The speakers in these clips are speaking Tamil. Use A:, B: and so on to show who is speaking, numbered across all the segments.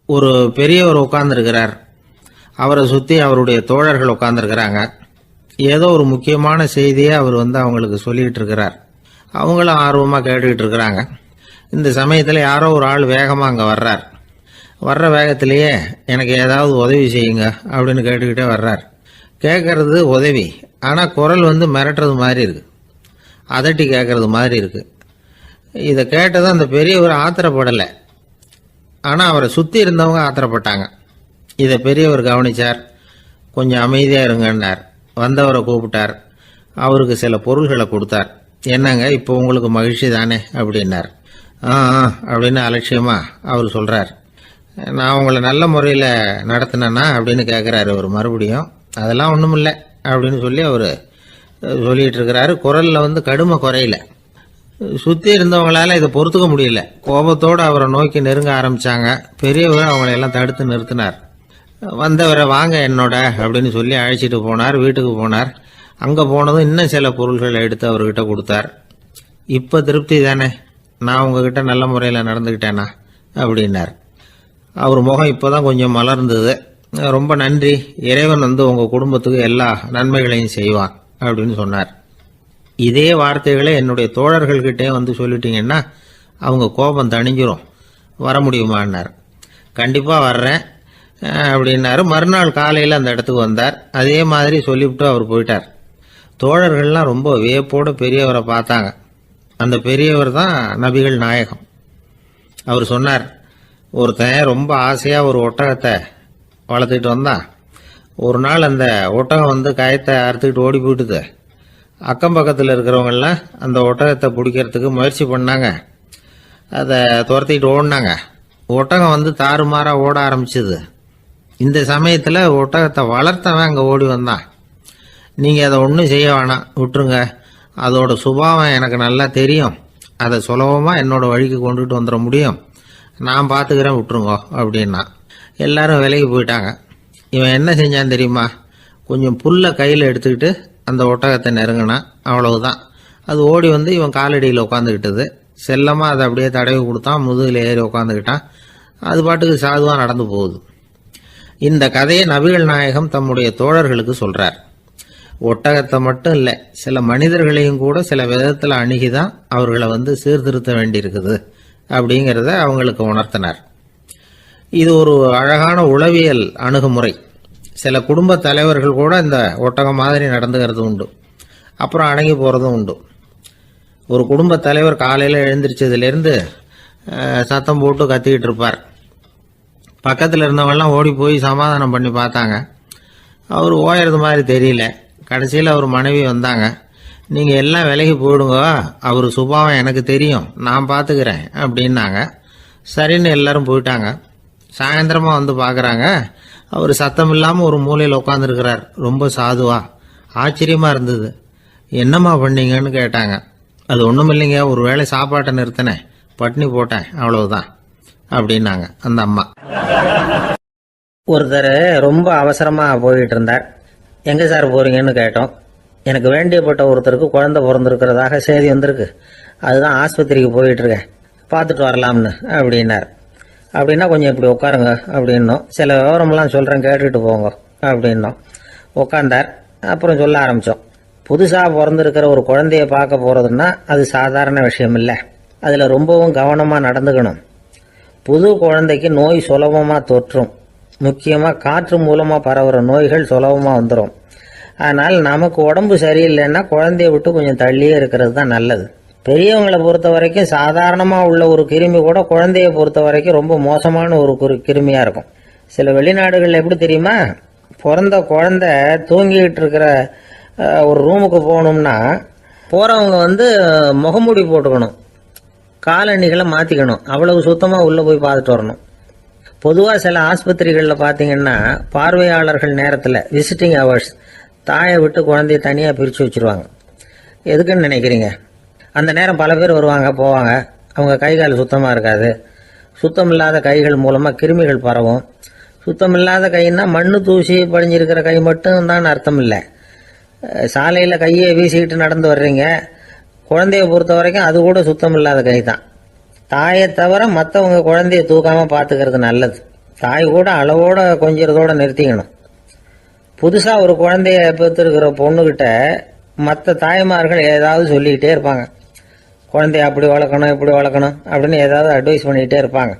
A: ஒரு பெரியவர் உட்கார்ந்துருக்கிறார். அவரை சுற்றி அவருடைய தோழர்கள் உட்கார்ந்துருக்கிறாங்க. ஏதோ ஒரு முக்கியமான செய்தியை அவர் அவங்களுக்கு சொல்லிகிட்டு இருக்கிறார். அவங்களும் ஆர்வமாக கேட்டுக்கிட்டு இருக்கிறாங்க. இந்த சமயத்தில் யாரோ ஒரு ஆள் வேகமாக அங்கே வர்றார். வர்ற வேகத்திலேயே எனக்கு ஏதாவது உதவி செய்யுங்க அப்படின்னு கேட்டுக்கிட்டே வர்றார். கேட்கறது உதவி, ஆனால் குரல் மிரட்டுறது மாதிரி இருக்கு, அதட்டி கேட்கறது மாதிரி இருக்கு. இதை கேட்டதும் அந்த பெரியவர் ஆத்திரப்படலை, ஆனால் அவரை சுற்றி இருந்தவங்க ஆத்திரப்பட்டாங்க. இதை பெரியவர் கவனிச்சார். கொஞ்சம் அமைதியாக இருங்கன்னார். வந்தவரை கூப்பிட்டார். அவருக்கு சில பொருள்களை கொடுத்தார். என்னங்க இப்போ உங்களுக்கு மகிழ்ச்சி தானே அப்படின்னார். ஆ அப்படின்னு அலட்சியமாக அவர் சொல்கிறார். நான் உங்களை நல்ல முறையில் நடத்தினேன்னா அப்படின்னு கேட்குறாரு அவர் மறுபடியும். அதெல்லாம் ஒன்றும் இல்லை அப்படின்னு சொல்லி அவர் சொல்லிகிட்டு இருக்கிறாரு. குரலில் கடுமை குறையில. சுற்றி இருந்தவங்களால இதை பொறுத்துக்க முடியல. கோபத்தோடு அவரை நோக்கி நெருங்க ஆரம்பித்தாங்க. பெரியவர் அவங்களையெல்லாம் தடுத்து நிறுத்தினார். வந்தவரை வாங்க என்னோட அப்படின்னு சொல்லி அழைச்சிட்டு போனார். வீட்டுக்கு போனார். அங்கே போனதும் இன்னும் சில பொருள்களை எடுத்து அவர்கிட்ட கொடுத்தார். இப்போ திருப்தி தானே, நான் உங்ககிட்ட நல்ல முறையில் நடந்துக்கிட்டேனா அப்படின்னார். அவர் முகம் இப்போ தான் கொஞ்சம் மலர்ந்தது. ரொம்ப நன்றி, இறைவன் உங்கள் குடும்பத்துக்கு எல்லா நன்மைகளையும் செய்வான் அப்படின்னு சொன்னார். இதே வார்த்தைகளை என்னுடைய தோழர்கள்கிட்டே சொல்லிட்டீங்கன்னா அவங்க கோபம் தணிஞ்சிரும், வர முடியுமான்னார். கண்டிப்பாக வர்றேன் அப்படின்னாரு. மறுநாள் காலையில் அந்த இடத்துக்கு வந்தார். அதே மாதிரி சொல்லிவிட்டு அவர் போயிட்டார். தோழர்கள்லாம் ரொம்ப வியப்போடு பெரியவரை பார்த்தாங்க. அந்த பெரியவர் தான் நபிகள் நாயகம். அவர் சொன்னார், ஒருத்தன் ரொம்ப ஆசையாக ஒரு ஒட்டகத்தை வளர்த்துக்கிட்டு வந்தான். ஒரு நாள் அந்த ஒட்டகம் கயத்தை அறுத்துக்கிட்டு ஓடி போயிட்டுது. அக்கம் பக்கத்தில் இருக்கிறவங்கெல்லாம் அந்த ஒட்டகத்தை பிடிக்கிறதுக்கு முயற்சி பண்ணாங்க. அதை துரத்திக்கிட்டு ஓடினாங்க. ஒட்டகம் தாறுமாறாக ஓட ஆரம்பிச்சுது. இந்த சமயத்தில் ஒட்டகத்தை வளர்த்தவன் அங்கே ஓடி வந்தான். நீங்கள் அதை ஒன்றும் செய்ய வேணாம், விட்டுருங்க. அதோட சுபாவம் எனக்கு நல்லா தெரியும். அதை சுலபமாக என்னோட வழிக்கு கொண்டுட்டு வந்துட முடியும். நான் பார்த்துக்கிறேன், விட்டுருங்க அப்படின்னா. எல்லாரும் விலைக்கு போயிட்டாங்க. இவன் என்ன செஞ்சான் தெரியுமா? கொஞ்சம் புல்லை கையில் எடுத்துக்கிட்டு அந்த ஒட்டகத்தை நெருங்கினான். அவ்வளவுதான். அது ஓடி இவன் காலடியில் உட்காந்துக்கிட்டது. செல்லமாக அதை அப்படியே தடவி கொடுத்தான். முதுகில் ஏறி உட்காந்துக்கிட்டான். அது பாட்டுக்கு சாதுவாக நடந்து போகுது. இந்த கதையை நபிகள் நாயகம் தம்முடைய தோழர்களுக்கு சொல்றார். ஒட்டகத்தை மட்டும் இல்லை, சில மனிதர்களையும் கூட சில விதத்தில் அணுகிதான் அவர்களை சீர்திருத்த வேண்டியிருக்குது அப்படிங்கிறத அவங்களுக்கு உணர்த்தினார். இது ஒரு அழகான உளவியல் அணுகுமுறை. சில குடும்ப தலைவர்கள் கூட இந்த ஒட்டகம் மாதிரி நடந்துகிறது உண்டு, அப்புறம் அடங்கி போகிறதும் உண்டு. ஒரு குடும்ப தலைவர் காலையில் எழுந்திரிச்சதுலேருந்து சத்தம் போட்டு கத்திக்கிட்டு இருப்பார். பக்கத்தில் இருந்தவங்கெல்லாம் ஓடி போய் சமாதானம் பண்ணி பார்த்தாங்க. அவர் ஓயறது மாதிரி தெரியல. கடைசியில் அவர் மனைவி வந்தாங்க. நீங்கள் எல்லாம் விலகி போயிடுங்க, அவர் சுபாவம் எனக்கு தெரியும், நான் பார்த்துக்கிறேன் அப்படின்னாங்க. சரின்னு எல்லாரும் போயிட்டாங்க. சாயந்தரமாக பார்க்குறாங்க, அவர் சத்தம் இல்லாமல் ஒரு மூலையில் உட்காந்துருக்கிறார். ரொம்ப சாதுவா. ஆச்சரியமாக இருந்தது. என்னம்மா பண்ணீங்கன்னு கேட்டாங்க. அது ஒன்றும் இல்லைங்க, ஒரு வேளை சாப்பாட்டை நிறுத்தினேன், பட்னி போட்டேன், அவ்வளவுதான் அப்படின்னாங்க அந்த அம்மா. ஒருத்தர் ரொம்ப அவசரமாக போயிட்டு இருந்தார். எங்கே சார் போகிறீங்கன்னு கேட்டோம். எனக்கு வேண்டியப்பட்ட ஒருத்தருக்கு குழந்தை பிறந்திருக்கிறதாக செய்தி வந்திருக்கு, அதுதான் ஆஸ்பத்திரிக்கு போயிட்டுருக்கேன், பார்த்துட்டு வரலாம்னு அப்படின்னார். அப்படின்னா கொஞ்சம் இப்படி உட்காருங்க அப்படின்னோம். சில விவரமெல்லாம் சொல்கிறேன், கேட்டுட்டு போங்க அப்படின்னோம். உட்காந்தார். அப்புறம் சொல்ல ஆரம்பித்தோம். புதுசாக பிறந்திருக்கிற ஒரு குழந்தைய பார்க்க போகிறதுன்னா அது சாதாரண விஷயம் இல்லை. அதில் ரொம்பவும் கவனமாக நடந்துக்கணும். புது குழந்தைக்கு நோய் சுலபமாக தொற்றும். முக்கியமாக காற்று மூலமாக பரவுகிற நோய்கள் சுலபமாக வந்துடும். அதனால் நமக்கு உடம்பு சரியில்லைன்னா குழந்தைய விட்டு கொஞ்சம் தள்ளியே இருக்கிறது தான் நல்லது. பெரியவங்களை பொறுத்த வரைக்கும் சாதாரணமாக உள்ள ஒரு கிருமி கூட குழந்தைய பொறுத்த வரைக்கும் ரொம்ப மோசமான ஒரு கிருமியாக இருக்கும். சில வெளிநாடுகளில் எப்படி தெரியுமா, பிறந்த குழந்தை தூங்கிக்கிட்டு இருக்கிற ஒரு ரூமுக்கு போகணும்னா போகிறவங்க முகமூடி போட்டுக்கணும், காலணிகளை மாற்றிக்கணும், அவ்வளவு சுத்தமாக உள்ளே போய் பார்த்துட்டு வரணும். பொதுவாக சில ஆஸ்பத்திரிகளில் பார்த்தீங்கன்னா பார்வையாளர்கள் நேரத்தில் விசிட்டிங் ஹவர்ஸ் தாயை விட்டு குழந்தைய தனியாக பிரித்து வச்சுருவாங்க. எதுக்குன்னு நினைக்கிறீங்க? அந்த நேரம் பல பேர் வருவாங்க போவாங்க. அவங்க கை கால் சுத்தமாக இருக்காது. சுத்தம் இல்லாத கைகள் மூலமாக கிருமிகள் பரவும். சுத்தம் இல்லாத கைன்னா மண்ணு தூசி படிஞ்சிருக்கிற கை மட்டும் தான் அர்த்தம் இல்லை. சாலையில் கையை வீசிக்கிட்டு நடந்து வர்றீங்க, குழந்தைய பொறுத்த வரைக்கும் அது கூட சுத்தம் இல்லாத கை தான். தாயை தவிர மற்றவங்க குழந்தைய தூக்காமல் பார்த்துக்கிறது நல்லது. தாய் கூட அளவோட கொஞ்சிறதோட நிறுத்திக்கணும். புதுசாக ஒரு குழந்தைய பெற்றிருக்கிற பொண்ணுக்கிட்ட மற்ற தாய்மார்கள் ஏதாவது சொல்லிக்கிட்டே இருப்பாங்க. குழந்தைய அப்படி வளர்க்கணும் இப்படி வளர்க்கணும் அப்படின்னு ஏதாவது அட்வைஸ் பண்ணிக்கிட்டே இருப்பாங்க.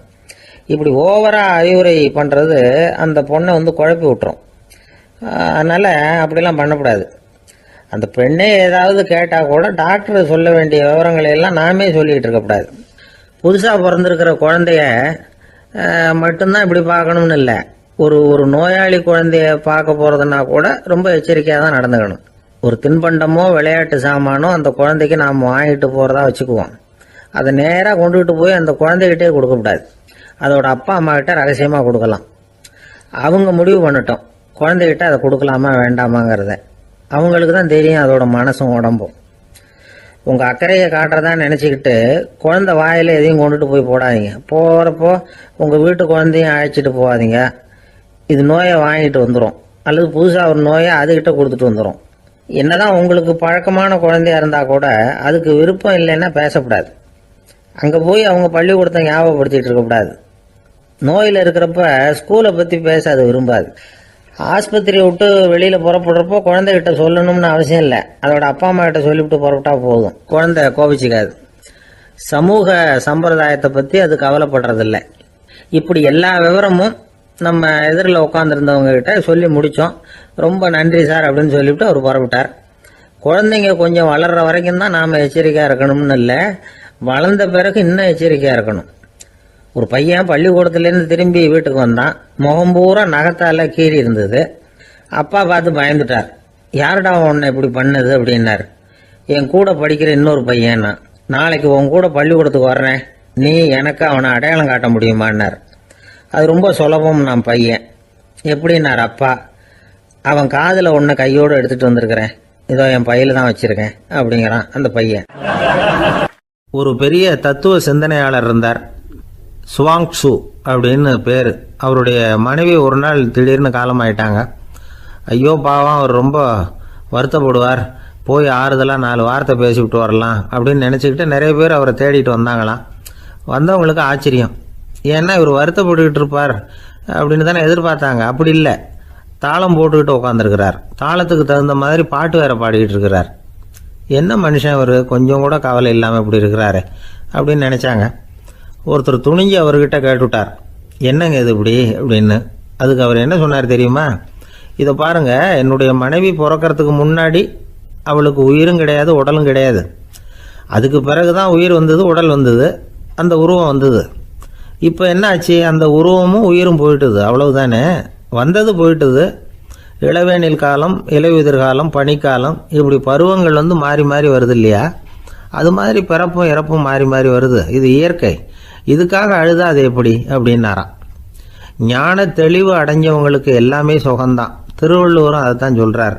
A: இப்படி ஓவராக அறிவுரை பண்ணுறது அந்த பொண்ணை குழப்பி விட்டுரும். அதனால் அப்படிலாம் பண்ணக்கூடாது. அந்த பெண்ணே ஏதாவது கேட்டால் கூட டாக்டர் சொல்ல வேண்டிய விவரங்களை எல்லாம் நாமே சொல்லிக்கிட்டு இருக்கக்கூடாது. புதுசாக பிறந்திருக்கிற குழந்தைய மட்டும்தான் இப்படி பார்க்கணும்னு இல்லை. ஒரு நோயாளி குழந்தைய பார்க்க போகிறதுனா கூட ரொம்ப எச்சரிக்கையாக தான் நடந்துக்கணும். ஒரு தின்பண்டமோ விளையாட்டு சாமானோ அந்த குழந்தைக்கு நாம் வாங்கிட்டு போகிறதா வச்சுக்குவோம். அதை நேராக கொண்டுகிட்டு போய் அந்த குழந்தைகிட்டே கொடுக்கக்கூடாது. அதோட அப்பா அம்மா கிட்ட ரகசியமாக கொடுக்கலாம். அவங்க முடிவு பண்ணட்டும் குழந்தைகிட்ட அதை கொடுக்கலாமா வேண்டாமாங்கிறத. அவங்களுக்கு தான் தெரியும் அதோட மனசும் உடம்பும். உங்கள் அக்கறையை காட்டுறதா நினச்சிக்கிட்டு குழந்தை வாயில் எதையும் கொண்டுட்டு போய் போடாதீங்க. போகிறப்போ உங்கள் வீட்டு குழந்தையும் அழைச்சிட்டு போகாதீங்க. இது நோயை வாங்கிட்டு வந்துடும், அல்லது புதுசாக ஒரு நோயை அதுக்கிட்ட கொடுத்துட்டு வந்துடும். என்னதான் உங்களுக்கு பழக்கமான குழந்தையா இருந்தால் கூட அதுக்கு விருப்பம் இல்லைன்னா பேசக்கூடாது. அங்கே போய் அவங்க பள்ளிக்கூடத்தை ஞாபகப்படுத்திட்டு இருக்கக்கூடாது. நோயில் இருக்கிறப்ப ஸ்கூலை பற்றி பேச அது விரும்பாது. ஆஸ்பத்திரியை விட்டு வெளியில் புறப்படுறப்போ குழந்தைகிட்ட சொல்லணும்னு அவசியம் இல்லை. அதோட அப்பா அம்மா கிட்ட சொல்லிவிட்டு புறப்பட்டா போதும். குழந்தை கோபிச்சிக்காது. சமூக சம்பிரதாயத்தை பற்றி அது கவலைப்படுறதில்லை. இப்படி எல்லா விவரமும் நம்ம எதிரில் உட்காந்துருந்தவங்க கிட்ட சொல்லி முடித்தோம். ரொம்ப நன்றி சார் அப்படின்னு சொல்லிவிட்டு அவர் புறப்பட்டார். குழந்தைங்க கொஞ்சம் வளர்கிற வரைக்கும் தான் நாம் எச்சரிக்கையாக இருக்கணும்னு இல்லை, வளர்ந்த பிறகு இன்னும் எச்சரிக்கையாக இருக்கணும். ஒரு பையன் பள்ளிக்கூடத்துலேருந்து திரும்பி வீட்டுக்கு வந்தான். முகம் பூரா நகத்தால் கீறி இருந்தது. அப்பா பார்த்து பயந்துட்டார். யாருடா உன்னை இப்படி பண்ணது அப்படின்னார். என் கூட படிக்கிற இன்னொரு பையன். நாளைக்கு உன் கூட பள்ளிக்கூடத்துக்கு வர்றேன், நீ எனக்கு அவனை அடையாளம் காட்ட முடியுமான்னார். அது ரொம்ப சுலபம் நான் பையன். எப்படின்னார் அப்பா. அவன் காதில் ஒன்றை கையோடு எடுத்துகிட்டு வந்திருக்கிறேன், இதோ என் பையில தான் வச்சுருக்கேன் அப்படிங்கிறான் அந்த பையன். ஒரு பெரிய தத்துவ சிந்தனையாளர் இருந்தார், சுவாங் ட்சு அப்படின்னு பேர். அவருடைய மனைவி ஒரு நாள் திடீர்னு காலமாயிட்டாங்க. ஐயோ பாவம், அவர் ரொம்ப வருத்தப்படுவார், போய் ஆறுதலாக 4 வார்த்தை பேசிவிட்டு வரலாம் அப்படின்னு நினச்சிக்கிட்டு நிறைய பேர் அவரை தேடிட்டு வந்தாங்களாம். வந்தவங்களுக்கு ஆச்சரியம், ஏன்னா இவர் வருத்தப்பட்டுக்கிட்டு இருப்பார் அப்படின்னு தானே எதிர்பார்த்தாங்க. அப்படி இல்லை, தாளம் போட்டுக்கிட்டு உட்காந்துருக்கிறார். தாளத்துக்கு தகுந்த மாதிரி பாட்டு வேற பாடிக்கிட்டு இருக்கிறார். என்ன மனுஷன் இவர், கொஞ்சம் கூட கவலை இல்லாமல் இப்படி இருக்கிறாரு அப்படின்னு நினச்சாங்க. ஒருத்தர் துணிஞ்சு அவர்கிட்ட கேட்டுவிட்டார், என்னங்க இது இப்படி அப்படின்னு. அதுக்கு அவர் என்ன சொன்னார் தெரியுமா? இதை பாருங்க, என்னுடைய மனைவி பிறக்கிறதுக்கு முன்னாடி அவளுக்கு உயிரும் கிடையாது உடலும் கிடையாது. அதுக்கு பிறகு தான் உயிர் வந்தது, உடல் வந்தது, அந்த உருவம் வந்தது. இப்போ என்ன ஆச்சு? அந்த உருவமும் உயிரும் போயிட்டுது, அவ்வளவுதானே. வந்தது போயிட்டுது. இளவேனில் காலம், இலையுதிர் காலம், பனிக்காலம், இப்படி பருவங்கள் மாறி மாறி வருது இல்லையா? அது மாதிரி பிறப்பும் இறப்பும் மாறி மாறி வருது. இது இயற்கை. இதுக்காக அழுதா அது எப்படி அப்படின்னாராம். ஞான தெளிவு அடைஞ்சவங்களுக்கு எல்லாமே சுகம்தான். திருவள்ளுவரும் அதை தான் சொல்கிறார்,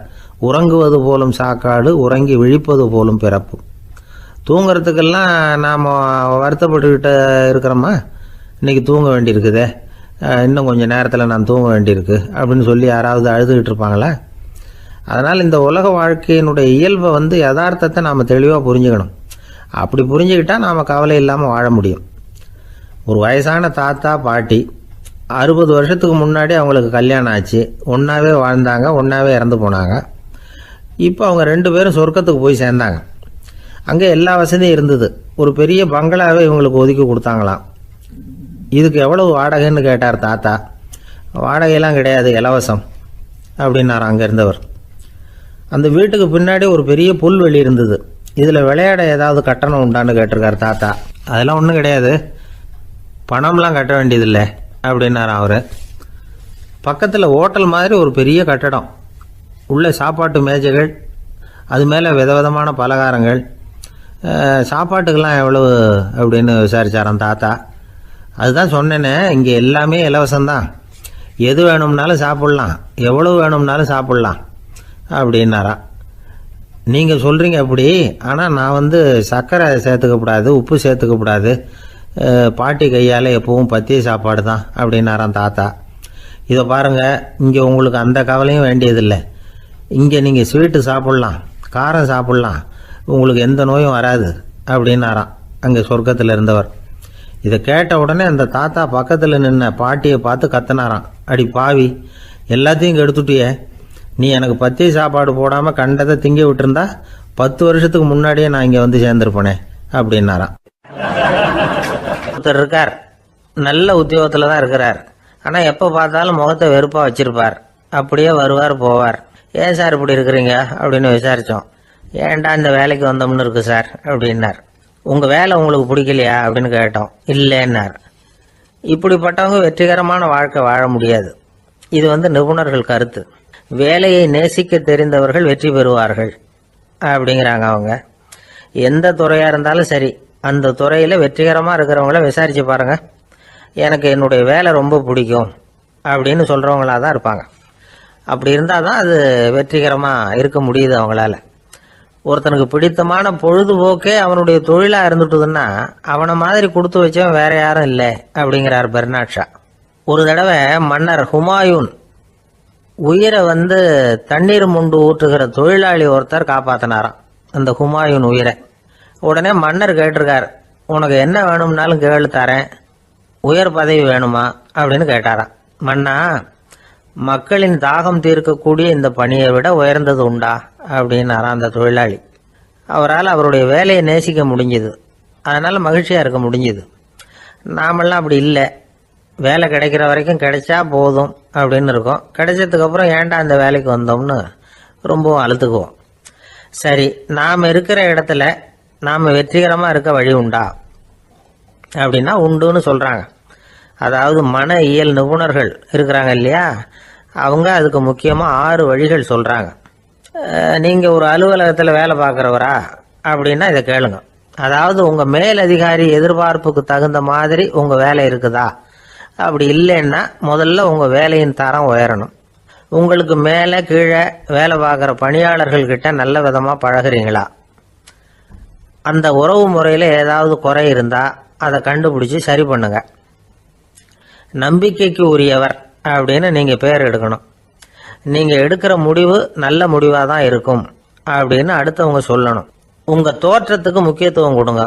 A: உறங்குவது போலும் சாக்காடு, உறங்கி விழிப்பது போலும் பிறப்பு. தூங்கிறதுக்கெல்லாம் நாம் வருத்தப்பட்டுக்கிட்டு இருக்கிறோமா? இன்றைக்கி தூங்க வேண்டியிருக்குதே, இன்னும் கொஞ்சம் நேரத்தில் நான் தூங்க வேண்டியிருக்கு அப்படின்னு சொல்லி யாராவது அழுதுகிட்டு இருப்பாங்களா? அதனால் இந்த உலக வாழ்க்கையினுடைய இயல்பை யதார்த்தத்தை நாம் தெளிவாக புரிஞ்சுக்கணும். அப்படி புரிஞ்சுக்கிட்டால் நாம் கவலை இல்லாமல் வாழ முடியும். ஒரு வயசான தாத்தா பாட்டி 60 வருஷத்துக்கு முன்னாடி அவங்களுக்கு கல்யாணம் ஆச்சு. ஒன்றாவே வாழ்ந்தாங்க, ஒன்றாவே இறந்து போனாங்க. இப்போ அவங்க 2 பேரும் சொர்க்கத்துக்கு போய் சேர்ந்தாங்க. அங்கே எல்லா வசதியும் இருந்தது. ஒரு பெரிய பங்களாவே இவங்களுக்கு ஒதுக்கி கொடுத்தாங்களாம். இதுக்கு எவ்வளவு வாடகைன்னு கேட்டார் தாத்தா. வாடகையெல்லாம் கிடையாது, இலவசம் அப்படின்னார் அங்கே இருந்தவர். அந்த வீட்டுக்கு பின்னாடி ஒரு பெரிய புல்வெளி இருந்தது. இதில் விளையாட ஏதாவது கட்டணம் உண்டான்னு கேட்டிருக்கார் தாத்தா. அதெல்லாம் ஒன்றும் கிடையாது, பணம்லாம் கட்ட வேண்டியதில்லை அப்படின்னார் அவர். பக்கத்தில் ஹோட்டல் மாதிரி ஒரு பெரிய கட்டடம், உள்ள சாப்பாட்டு மேஜைகள், அது மேலே விதவிதமான பலகாரங்கள். சாப்பாட்டுக்கெல்லாம் எவ்வளவு அப்படின்னு விசாரிச்சாராம் தாத்தா. அதுதான் சொன்னேனே, இங்கே எல்லாமே இலவசம்தான், எது வேணும்னாலும் சாப்பிட்லாம், எவ்வளவு வேணும்னாலும் சாப்பிட்லாம் அப்படின்னாராம். நீங்கள் சொல்கிறீங்க அப்படி, ஆனால் நான் சர்க்கரை சேர்த்துக்கக்கூடாது, உப்பு சேர்த்துக்கக்கூடாது, பாட்டி கையால் எப்பவும் பத்திய சாப்பாடு தான் அப்படின்னாராம் தாத்தா. இதை பாருங்கள், இங்கே உங்களுக்கு அந்த கவலையும் வேண்டியதில்லை. இங்கே நீங்கள் ஸ்வீட்டு சாப்பிட்லாம், காரம் சாப்பிட்லாம், உங்களுக்கு எந்த நோயும் வராது அப்படின்னாராம் அங்கே சொர்க்கத்தில் இருந்தவர். இதை கேட்ட உடனே அந்த தாத்தா பக்கத்தில் நின்ன பாட்டியை பார்த்து கத்தினாராம், அடி பாவி, எல்லாத்தையும் கெடுத்துட்டியே, நீ எனக்கு பத்திய சாப்பாடு போடாமல் கண்டதை திங்க விட்டுருந்தா 10 வருஷத்துக்கு முன்னாடியே நான் இங்கே வந்து சேர்ந்துருப்பேனே அப்படின்னாராம். ஒருத்தர் இருக்கார், நல்ல உத்தியோகத்தில் தான் இருக்கிறார். ஆனால் எப்போ பார்த்தாலும் முகத்தை வெறுப்பாக வச்சிருப்பார். அப்படியே வருவார் போவார். ஏன் சார் இப்படி இருக்கிறீங்க அப்படின்னு விசாரித்தோம். ஏன்டா இந்த வேலைக்கு வந்தோம்னு இருக்கு சார் அப்படின்னார். உங்கள் வேலை உங்களுக்கு பிடிக்கலையா அப்படின்னு கேட்டோம். இல்லைன்னார். இப்படிப்பட்டவங்க வெற்றிகரமான வாழ்க்கை வாழ முடியாது. இது நிபுணர்கள் கருத்து. வேலையை நேசிக்க தெரிந்தவர்கள் வெற்றி பெறுவார்கள் அப்படிங்கிறாங்க அவங்க. எந்த துறையாக இருந்தாலும் சரி, அந்த துறையில் வெற்றிகரமாக இருக்கிறவங்கள விசாரித்து பாருங்க. எனக்கு என்னுடைய வேலை ரொம்ப பிடிக்கும் அப்படின்னு சொல்கிறவங்களா தான் இருப்பாங்க. அப்படி இருந்தால் தான் அது வெற்றிகரமாக இருக்க முடியுது அவங்களால. ஒருத்தனுக்கு பிடித்தமான பொழுதுபோக்கே அவனுடைய தொழிலாக இருந்துட்டுதுன்னா அவனை மாதிரி கொடுத்து வச்சவன் வேற யாரும் இல்லை அப்படிங்கிறார் பெர்னாட் ஷா. ஒரு தடவை மன்னர் ஹுமாயூன் உயிரை தண்ணீர் முண்டு ஊற்றுகிற தொழிலாளி ஒருத்தர் காப்பாத்தினாராம் அந்த ஹுமாயூன் உயிரை. உடனே மன்னர் கேட்டிருக்கார், உனக்கு என்ன வேணும்னாலும் கேளு தரேன், உயர் பதவி வேணுமா அப்படின்னு கேட்டாராம். மன்னா, மக்களின் தாகம் தீர்க்கக்கூடிய இந்த பணியை விட உயர்ந்தது உண்டா அப்படின்னாராம் அந்த தொழிலாளி. அவரால் அவருடைய வேலையை நேசிக்க முடிஞ்சுது, அதனால மகிழ்ச்சியாக இருக்க முடிஞ்சுது. நாமெல்லாம் அப்படி இல்லை. வேலை கிடைக்கிற வரைக்கும் கிடைச்சா போதும் அப்படின்னு இருக்கோம். கிடைச்சதுக்கப்புறம் ஏன்டா அந்த வேலைக்கு வந்தோம்னு ரொம்பவும் அழுத்துக்குவோம். சரி, நாம் இருக்கிற இடத்துல நாம் வெற்றிகரமாக இருக்க வழி உண்டா அப்படின்னா உண்டுன்னு சொல்கிறாங்க. அதாவது மன இயல் நிபுணர்கள் இருக்கிறாங்க இல்லையா, அவங்க அதுக்கு முக்கியமாக 6 வழிகள் சொல்கிறாங்க. நீங்கள் ஒரு அலுவலகத்தில் வேலை பார்க்குறவரா அப்படின்னா இதை கேளுங்க. அதாவது உங்கள் மேலதிகாரி எதிர்பார்ப்புக்கு தகுந்த மாதிரி உங்கள் வேலை இருக்குதா? அப்படி இல்லைன்னா முதல்ல உங்கள் வேலையின் தரம் உயரணும். உங்களுக்கு மேலே கீழே வேலை பார்க்குற பணியாளர்கள்கிட்ட நல்ல விதமாக பழகிறீங்களா? அந்த உறவு முறையில் ஏதாவது குறை இருந்தால் அதை கண்டுபிடிச்சி சரி பண்ணுங்க. நம்பிக்கைக்கு உரியவர் அப்படின்னு நீங்கள் பேர் எடுக்கணும். நீங்கள் எடுக்கிற முடிவு நல்ல முடிவாக தான் இருக்கும் அப்படின்னு அடுத்தவங்க சொல்லணும். உங்கள் தோற்றத்துக்கு முக்கியத்துவம் கொடுங்க.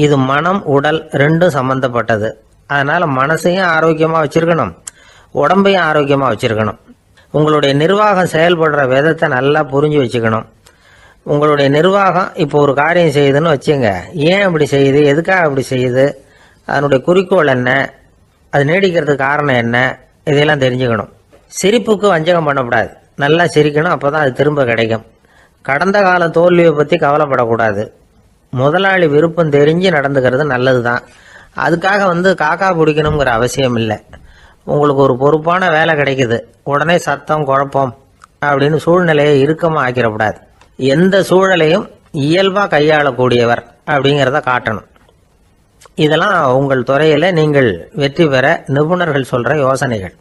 A: இது மனம் உடல் ரெண்டும் சம்பந்தப்பட்டது. அதனால் மனசையும் ஆரோக்கியமாக வச்சுருக்கணும், உடம்பையும் ஆரோக்கியமாக வச்சுருக்கணும். உங்களுடைய நிர்வாகம் செயல்படுற விதத்தை நல்லா புரிஞ்சு வச்சுக்கணும். உங்களுடைய நிர்வாகம் இப்போ ஒரு காரியம் செய்யுதுன்னு வச்சுங்க, ஏன் அப்படி செய்யுது, எதுக்காக அப்படி செய்யுது, அதனுடைய குறிக்கோள் என்ன, அது நீடிக்கிறதுக்கு காரணம் என்ன, இதையெல்லாம் தெரிஞ்சுக்கணும். சிரிப்புக்கு வஞ்சகம் பண்ணக்கூடாது, நல்லா சிரிக்கணும், அப்போ தான் அது திரும்ப கிடைக்கும். கடந்த கால தோல்வியை பற்றி கவலைப்படக்கூடாது. முதலாளி விருப்பம் தெரிஞ்சு நடந்துக்கிறது நல்லது தான். அதுக்காக காக்கா பிடிக்கணுங்கிற அவசியம் இல்லை. உங்களுக்கு ஒரு பொறுப்பான வேலை கிடைக்குது, உடனே சத்தம் குழப்பம் அப்படின்னு சூழ்நிலையை இறுக்கமாக ஆக்கிடக்கூடாது. எந்த சூழலையும் இயல்பாக கையாளக்கூடியவர் அப்படிங்கிறத காட்டணும். இதெல்லாம் உங்கள் துறையில் நீங்கள் வெற்றி பெற நிபுணர்கள் சொல்கிற யோசனைகள்.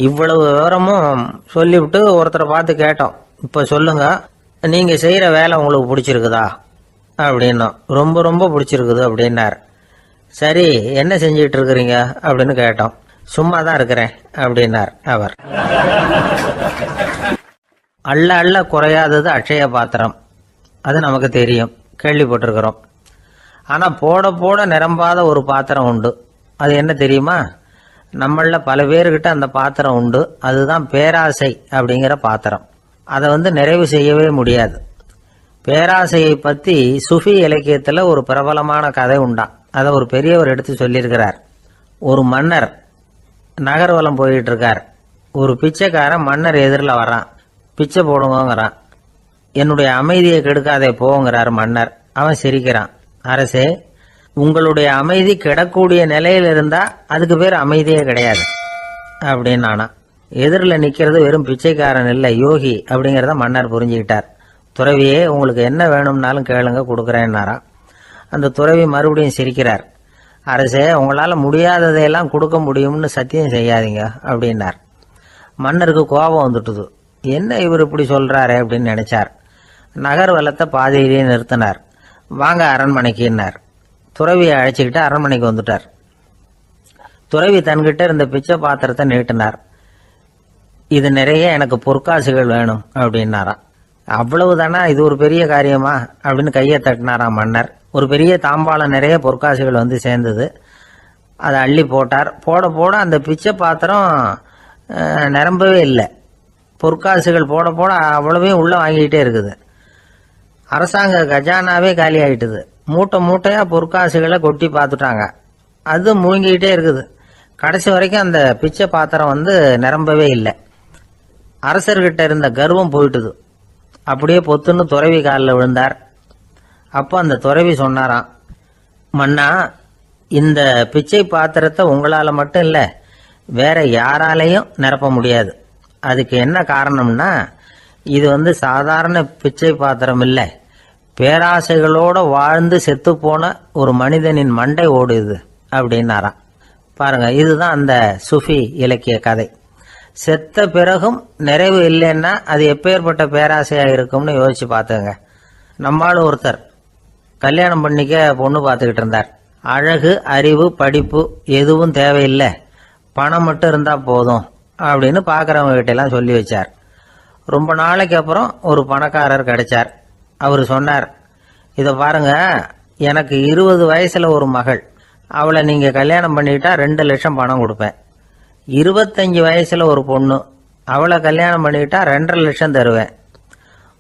A: இவ்வளவு விவரமும் சொல்லிவிட்டு ஒருத்தரை பார்த்து கேட்டோம், இப்போ சொல்லுங்க, நீங்கள் செய்கிற வேலை உங்களுக்கு பிடிச்சிருக்குதா அப்படின்னோம். ரொம்ப ரொம்ப பிடிச்சிருக்குது அப்படின்னார். சரி, என்ன செஞ்சிட்டு இருக்கிறீங்க அப்படின்னு கேட்டோம். சும்மா தான் இருக்கிறேன் அப்படின்னார் அவர். அள்ள அள்ள குறையாதது அட்சய பாத்திரம், அது நமக்கு தெரியும், கேள்விப்பட்டிருக்கிறோம். ஆனால் போட போட நிரம்பாத ஒரு பாத்திரம் உண்டு. அது என்ன தெரியுமா? நம்மள பல பேர்கிட்ட அந்த பாத்திரம் உண்டு. அதுதான் பேராசை அப்படிங்கிற பாத்திரம். அதை நிறைவு செய்யவே முடியாது. பேராசையை பற்றி சுஃபி இலக்கியத்தில் ஒரு பிரபலமான கதை உண்டாம். அதை ஒரு பெரியவர் எடுத்து சொல்லியிருக்கிறார். ஒரு மன்னர் நகர்வலம் போயிட்டு இருக்கார். ஒரு பிச்சைக்காரன் மன்னர் எதிரில் வரான். பிச்சை போடுங்கிறான். என்னுடைய அமைதியை கெடுக்காதே போங்கிறார் மன்னர். அவன் சிரிக்கிறான். அரசே, உங்களுடைய அமைதி கெடக்கூடிய நிலையில் இருந்தா அதுக்கு பேர் அமைதியே கிடையாது அப்படின்னு ஆனா. எதிரில் நிற்கிறது வெறும் பிச்சைக்காரன் இல்லை, யோகி அப்படிங்கிறத மன்னர் புரிஞ்சுக்கிட்டார். துறவியே, உங்களுக்கு என்ன வேணும்னாலும் கேளுங்க, கொடுக்குறேன்னாராம். அந்த துறவி மறுபடியும் சிரிக்கிறார். அரசே, உங்களால் முடியாததையெல்லாம் கொடுக்க முடியும்னு சத்தியம் செய்யாதீங்க அப்படின்னார். மன்னருக்கு கோபம் வந்துட்டுது. என்ன இவர் இப்படி சொல்றாரு அப்படின்னு நினைச்சார். நகர்வலத்தை பாதியிலேயே நிறுத்தினார். வாங்க அரண்மனைக்குன்னார். துறவியை அழைச்சிக்கிட்டு அரண்மனைக்கு வந்துட்டார். துறவி தன்கிட்ட இருந்த பிச்சை பாத்திரத்தை நீட்டினார். இது நிறைய எனக்கு பொற்காசுகள் வேணும் அப்படின்னாராம். அவ்வளவுதானா, இது ஒரு பெரிய காரியமா அப்படின்னு கையை தட்டினாராம் மன்னர். ஒரு பெரிய தாம்பாளம் நிறைய பொற்காசுகள் சேர்ந்தது. அதை அள்ளி போட்டார். போட போட அந்த பிச்சை பாத்திரம் நிரம்பவே இல்லை. பொற்காசுகள் போட போட அவ்வளவையும் உள்ளே வாங்கிக்கிட்டே இருக்குது. அரசாங்க கஜானாவே காலி ஆகிட்டுது. மூட்டை மூட்டையாக பொற்காசுகளை கொட்டி பார்த்துட்டாங்க. அது முழுங்கிக்கிட்டே இருக்குது. கடைசி வரைக்கும் அந்த பிச்சை பாத்திரம் நிரம்பவே இல்லை. அரசர்கிட்ட இருந்த கர்வம் போயிட்டுது. அப்படியே பொத்துன்னு துறவி காலில் விழுந்தார். அப்போ அந்த துறவி சொன்னாராம், மன்னா, இந்த பிச்சை பாத்திரத்தை உங்களால் மட்டும் இல்லை, வேற யாராலையும் நிரப்ப முடியாது. அதுக்கு என்ன காரணம்னா, இது சாதாரண பிச்சை பாத்திரம் இல்லை, பேராசைகளோட வாழ்ந்து செத்து போன ஒரு மனிதனின் மண்டை ஓடுது அப்படின்னாராம். பாருங்க, இதுதான் அந்த சுஃபி இலக்கிய கதை. செத்த பிறகும் நிறைவு இல்லைன்னா அது எப்பேற்பட்ட பேராசையா இருக்கும்னு யோசிச்சு பார்த்துங்க. நம்மால் ஒருத்தர் கல்யாணம் பண்ணிக்க பொண்ணு பார்த்துக்கிட்டு இருந்தார். அழகு, அறிவு, படிப்பு எதுவும் தேவையில்லை, பணம் மட்டும் இருந்தா போதும் அப்படின்னு பார்க்குறவங்க கிட்ட எல்லாம் சொல்லி வச்சார். ரொம்ப நாளைக்கு அப்புறம் ஒரு பணக்காரர் கிடைச்சார். அவர் சொன்னார், இதை பாருங்க, எனக்கு 20 வயசுல ஒரு மகள், அவளை நீங்க கல்யாணம் பண்ணிக்கிட்டா 2 லட்சம் பணம் கொடுப்பேன். 25 வயசுல ஒரு பொண்ணு, அவளை கல்யாணம் பண்ணிக்கிட்டா 2.5 லட்சம் தருவேன்.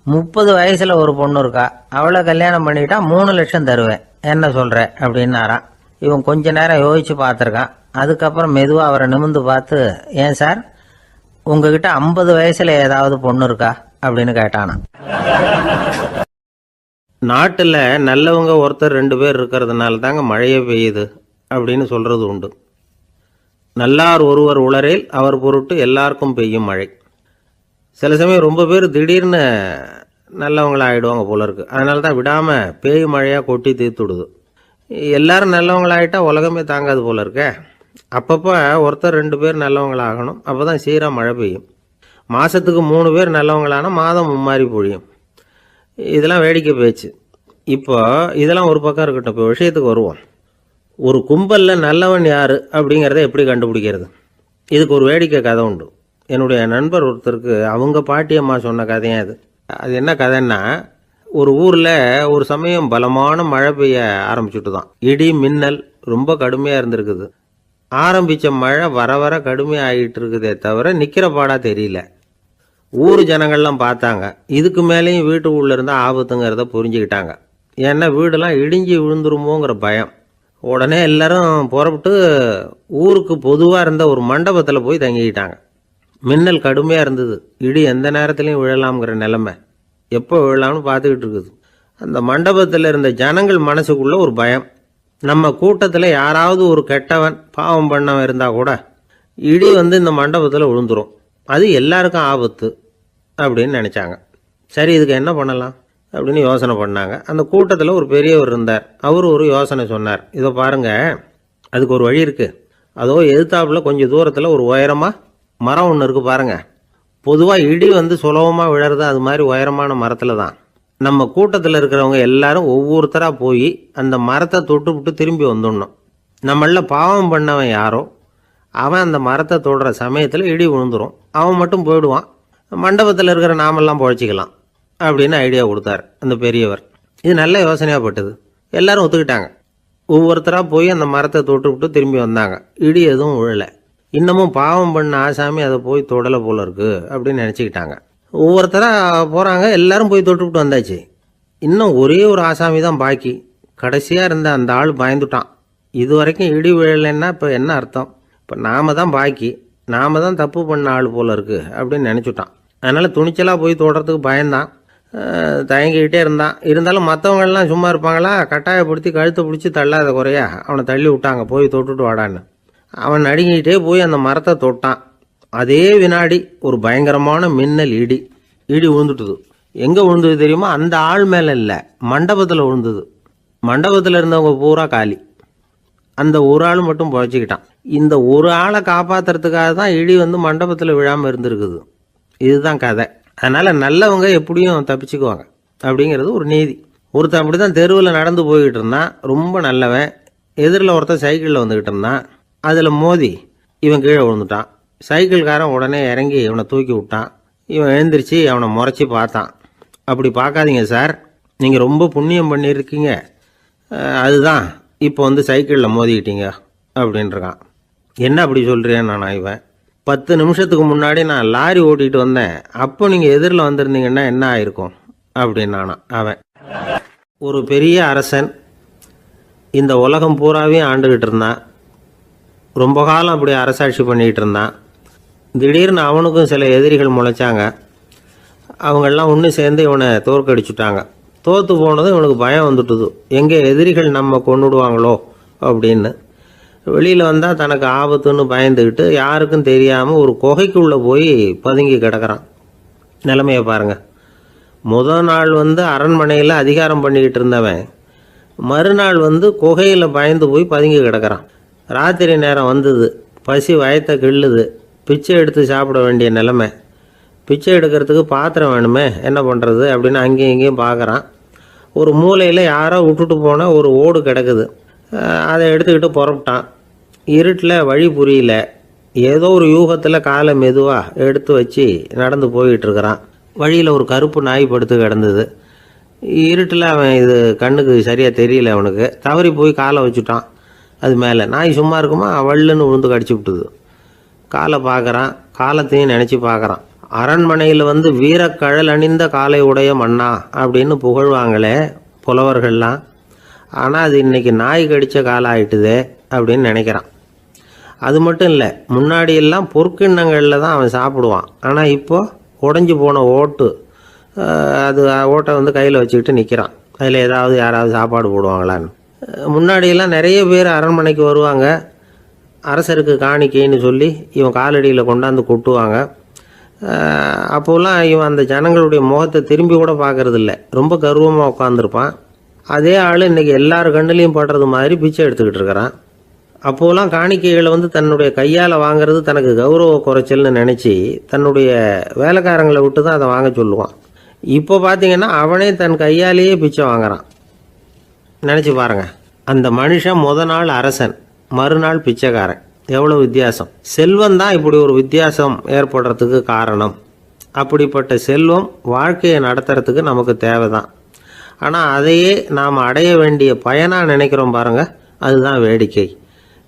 A: 30 வயசுல ஒரு பொண்ணு இருக்கா, அவளை கல்யாணம் பண்ணிக்கிட்டா 3 லட்சம் தருவேன். என்ன சொல்ற அப்படின்னாராம். இவன் கொஞ்ச நேரம் யோசிச்சு பார்த்துருக்கான். அதுக்கப்புறம் மெதுவாக அவரை நிமிந்து பார்த்து, ஏன் சார், உங்ககிட்ட 50 வயசுல ஏதாவது பொண்ணு இருக்கா அப்படின்னு கேட்டானா. நாட்டில் நல்லவங்க ஒருத்தர் 2 பேர் இருக்கிறதுனால தாங்க மழையே பெய்யுது அப்படின்னு சொல்றது உண்டு. நல்லார் ஒருவர் உளரேல் அவர் பொருட்டு எல்லாருக்கும் பெய்யும் மழை. சில சமயம் ரொம்ப பேர் திடீர்னு நல்லவங்களா ஆகிடுவாங்க போல இருக்கு. அதனால தான் விடாமல் பேய் மழையாக கொட்டி தீர்த்துடுது. எல்லாரும் நல்லவங்களாயிட்டா உலகமே தாங்காது போல இருக்க. அப்பப்போ ஒருத்தர் 2 பேர் நல்லவங்களாகணும். அப்போ தான் சீராக மழை பெய்யும். மாதத்துக்கு 3 பேர் நல்லவங்களானா மாதம் மும்மாரி பொழியும். இதெல்லாம் வேடிக்கை பேச்சு. இப்போ இதெல்லாம் ஒரு பக்கம் இருக்கட்டும். இப்போ விஷயத்துக்கு வருவோம். ஒரு கும்பலில் நல்லவன் யார் அப்படிங்கிறத எப்படி கண்டுபிடிக்கிறது? இதுக்கு ஒரு வேடிக்கை கதை உண்டு. என்னுடைய நண்பர் ஒருத்தருக்கு அவங்க பாட்டியம்மா சொன்ன கதையும் அது. அது என்ன கதைன்னா, ஒரு ஊரில் ஒரு சமயம் பலமான மழை பெய்ய ஆரம்பிச்சுட்டு தான். இடி மின்னல் ரொம்ப கடுமையாக இருந்திருக்குது. ஆரம்பித்த மழை வர வர கடுமையாக ஆகிட்டு இருக்குதே தவிர நிற்கிற பாடா தெரியல. ஊர் ஜனங்கள்லாம் பார்த்தாங்க. இதுக்கு மேலேயும் வீட்டு உள்ள இருந்தால் ஆபத்துங்கிறத புரிஞ்சுக்கிட்டாங்க. ஏன்னா வீடெல்லாம் இடிஞ்சு விழுந்துருமோங்கிற பயம். உடனே எல்லாரும் புறப்பட்டு ஊருக்கு பொதுவாக இருந்த ஒரு மண்டபத்தில் போய் தங்கிக்கிட்டாங்க. மின்னல் கடுமையாக இருந்தது. இடி எந்த நேரத்துலையும் விழலாம்ங்கிற நிலைமை. எப்போ விழலாம்னு பார்த்துக்கிட்டு இருக்குது. அந்த மண்டபத்தில் இருந்த ஜனங்கள் மனசுக்குள்ள ஒரு பயம். நம்ம கூட்டத்தில் யாராவது ஒரு கெட்டவன் பாவம் பண்ணவன் இருந்தால் கூட இடி இந்த மண்டபத்தில் விழுந்துரும், அது எல்லாருக்கும் ஆபத்து அப்படின்னு நினச்சாங்க. சரி, இதுக்கு என்ன பண்ணலாம் அப்படின்னு யோசனை பண்ணாங்க. அந்த கூட்டத்தில் ஒரு பெரியவர் இருந்தார். அவர் ஒரு யோசனை சொன்னார். இதை பாருங்க, அதுக்கு ஒரு வழி இருக்கு. அதோ எதிர்த்தாப்புல கொஞ்சம் தூரத்தில் ஒரு உயரமாக மரம் ஒன்று இருக்குது பாருங்க. பொதுவாக இடி சுலபமாக விழறது அது மாதிரி உயரமான மரத்தில் தான். நம்ம கூட்டத்தில் இருக்கிறவங்க எல்லாரும் ஒவ்வொருத்தராக போய் அந்த மரத்தை தொட்டு விட்டு திரும்பி வந்துடணும். நம்மள பாவம் பண்ணவன் யாரோ அவன் அந்த மரத்தை தொடுற சமயத்தில் இடி விழுந்துடும். அவன் மட்டும் போயிடுவான். மண்டபத்தில் இருக்கிற நாமெல்லாம் பொழைச்சிக்கலாம் அப்படின்னு ஐடியா கொடுத்தார் அந்த பெரியவர். இது நல்ல யோசனையாக பட்டது. எல்லாரும் ஒத்துக்கிட்டாங்க. ஒவ்வொருத்தராக போய் அந்த மரத்தை தொட்டு விட்டு திரும்பி வந்தாங்க. இடி எதுவும் விழலை. இன்னமும் பாவம் பண்ண ஆசாமி அதை போய் தொடலை போல இருக்கு அப்படின்னு நினச்சிக்கிட்டாங்க. ஒவ்வொருத்தராக போகிறாங்க. எல்லாரும் போய் தொட்டுவிட்டு வந்தாச்சு. இன்னும் ஒரே ஒரு ஆசாமி தான் பாக்கி. கடைசியாக இருந்த அந்த ஆள் பயந்துட்டான். இது வரைக்கும் இடி விழலைன்னா இப்போ என்ன அர்த்தம்? இப்போ நாம தான் பாக்கி, நாம தான் தப்பு பண்ண ஆள் போல இருக்கு அப்படின்னு நினச்சிட்டான். அதனால் துணிச்சலாக போய் தொடுறதுக்கு பயந்தான். தயங்கிக்கிட்டே இருந்தான். இருந்தாலும் மற்றவங்கள்லாம் சும்மா இருப்பாங்களா? கட்டாயப்படுத்தி கழுத்தை பிடிச்சி தள்ளாத குறையா அவனை தள்ளி விட்டாங்க. போய் தொட்டுட்டு வாடான்னு. அவன் நடுங்கிட்டே போய் அந்த மரத்தை தொட்டான். அதே வினாடி ஒரு பயங்கரமான மின்னல் இடி விழுந்துட்டுது. எங்கே விழுந்தது தெரியுமா? அந்த ஆள் மேலே இல்லை, மண்டபத்தில் விழுந்தது. மண்டபத்தில் இருந்தவங்க பூரா காலி. அந்த ஒரு ஆள் மட்டும் புழைச்சிக்கிட்டான். இந்த ஒரு ஆளை காப்பாற்றுறதுக்காக தான் இடி மண்டபத்தில் விழாமல் இருந்திருக்குது. இதுதான் கதை. அதனால் நல்லவங்க எப்படியும் தப்பிச்சுக்குவாங்க அப்படிங்கிறது ஒரு நீதி. ஒருத்தன் அப்படி தான் தெருவில் நடந்து போய்கிட்டு இருந்தான். ரொம்ப நல்லவன். எதிரில் ஒருத்தன் சைக்கிளில் வந்துக்கிட்டு இருந்தான். அதில் மோதி இவன் கீழே விழுந்துட்டான். சைக்கிள்காரன் உடனே இறங்கி இவனை தூக்கி விட்டான். இவன் எழுந்திரிச்சு அவனை முறைச்சி பார்த்தான். அப்படி பார்க்காதீங்க சார், நீங்கள் ரொம்ப புண்ணியம் பண்ணியிருக்கீங்க, அதுதான் இப்போ சைக்கிளில் மோதிக்கிட்டீங்க அப்படின்றான். என்ன அப்படி சொல்கிறேன் நான் இவன், 10 நிமிஷத்துக்கு முன்னாடி நான் லாரி ஓட்டிகிட்டு வந்தேன், அப்போ நீங்கள் எதிரில் வந்திருந்தீங்கன்னா என்ன ஆயிருக்கும் அப்படின்னானா அவன். ஒரு பெரிய அரசன் இந்த உலகம் பூராவையும் ஆண்டுகிட்டு இருந்தான். ரொம்ப காலம் அப்படி அரசாட்சி பண்ணிக்கிட்டு இருந்தான். திடீர்னு அவனுக்கும் சில எதிரிகள் முளைச்சாங்க. அவங்கெல்லாம் ஒன்று சேர்ந்து இவனை தோற்கடிச்சுட்டாங்க. தோற்று போனதும் இவனுக்கு பயம் வந்துட்டுது, எங்கே எதிரிகள் நம்ம கொண்டுடுவாங்களோ அப்படின்னு. வெளியில் வந்தால் தனக்கு ஆபத்துன்னு பயந்துக்கிட்டு யாருக்கும் தெரியாமல் ஒரு குகைக்குள்ளே போய் பதுங்கி கிடக்கிறான். நிலைமையை பாருங்கள். முதல் நாள் அரண்மனையில் அதிகாரம் பண்ணிக்கிட்டு இருந்தவன் மறுநாள் குகையில் பயந்து போய் பதுங்கி கிடக்கிறான். ராத்திரி நேரம் வந்தது, பசி வயத்தை கிள்ளுது, பிச்சை எடுத்து சாப்பிட வேண்டிய நிலைமை. பிச்சை எடுக்கிறதுக்கு பாத்திரம் வேணுமே, என்ன பண்ணுறது அப்படின்னு அங்கேயும் இங்கேயும் பார்க்குறான். ஒரு மூலையில் யாரோ விட்டுட்டு போன ஒரு ஓடு கிடக்குது. அதை எடுத்துக்கிட்டு புறப்பட்டான். இருட்டில் வழி புரியல. ஏதோ ஒரு யூகத்தில் காலை மெதுவாக எடுத்து வச்சு நடந்து போயிட்டுருக்கிறான். வழியில் ஒரு கருப்பு நாய் படுத்து கிடந்தது. இருட்டில் அவன் இது கண்ணுக்கு சரியாக தெரியல. அவனுக்கு தவறி போய் காலை வச்சுட்டான். அது மேலே நாய் சும்மா இருக்குமா, வள்ளுன்னு விழுந்து கடிச்சு விட்டுது. காலை பார்க்குறான், காலத்தையும் நினச்சி பார்க்குறான். அரண்மனையில் வீரக்கழல் அணிந்த காலை உடைய மன்னா அப்படின்னு புகழ்வாங்களே புலவர்கள்லாம். ஆனால் அது இன்றைக்கி நாய் கடித்த காலம் ஆயிட்டுதே அப்படின்னு நினைக்கிறான். அது மட்டும் இல்லை, முன்னாடியெல்லாம் பொற்கிண்ணங்களில் தான் அவன் சாப்பிடுவான். ஆனால் இப்போது உடஞ்சி போன ஓட்டு, அது ஓட்டை கையில் வச்சுக்கிட்டு நிற்கிறான். அதில் ஏதாவது யாராவது சாப்பாடு போடுவாங்களான்னு. முன்னாடியெல்லாம் நிறைய பேர் அரண்மனைக்கு வருவாங்க. அரசருக்கு காணிக்கைன்னு சொல்லி இவன் காலடியில் கொண்டாந்து கொட்டுவாங்க. அப்போல்லாம் இவன் அந்த ஜனங்களுடைய முகத்தை திரும்பி கூட பார்க்கறதில்ல, ரொம்ப கர்வமாக உட்காந்துருப்பான். அதே ஆள் இன்றைக்கி எல்லார் கண்ணுலேயும் படுறது மாதிரி பிச்சை எடுத்துக்கிட்டு இருக்கிறான். அப்போலாம் காணிக்கைகளை தன்னுடைய கையால் வாங்கிறது தனக்கு கௌரவ குறைச்சல்னு நினச்சி தன்னுடைய வேலைக்காரங்களை விட்டு தான் அதை வாங்க சொல்லுவான். இப்போ பார்த்தீங்கன்னா அவனே தன் கையாலேயே பிச்சை வாங்குறான். நினச்சி பாருங்கள், அந்த மனுஷன் முத நாள் அரசன், மறுநாள் பிச்சைக்காரன். எவ்வளோ வித்தியாசம்! செல்வம் தான் இப்படி ஒரு வித்தியாசம் ஏற்படுறதுக்கு காரணம். அப்படிப்பட்ட செல்வம் வாழ்க்கையை நடத்துறதுக்கு நமக்கு தேவை தான். ஆனால் அதையே நாம் அடைய வேண்டிய பயனாக நினைக்கிறோம் பாருங்கள், அதுதான் வேடிக்கை.